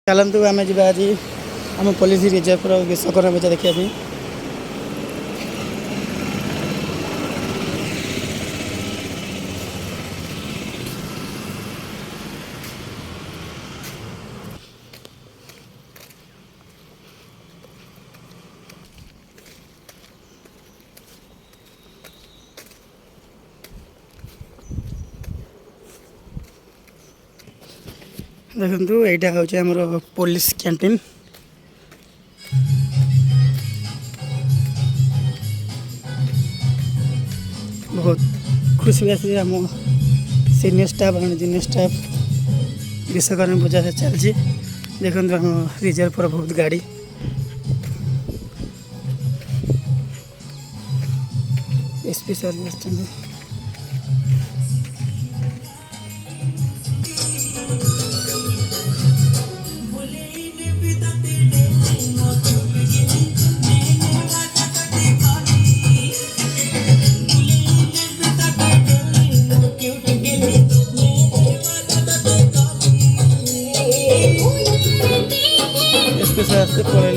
चलतु आम जा आज आम पुलिस रिजर्व विश्वकर्मा पूजा देखा। देखु यहाँ हूँ आमर पुलिस कैंटीन। बहुत खुशी आसी आम सीनियर स्टाफ और जूनियर स्टाफ विश्वकर्मा पूजा चलती। देखो आम रिजर्व पर बहुत गाड़ी एसपी सर भी आसछन्ति। एसपी सर आसते पड़े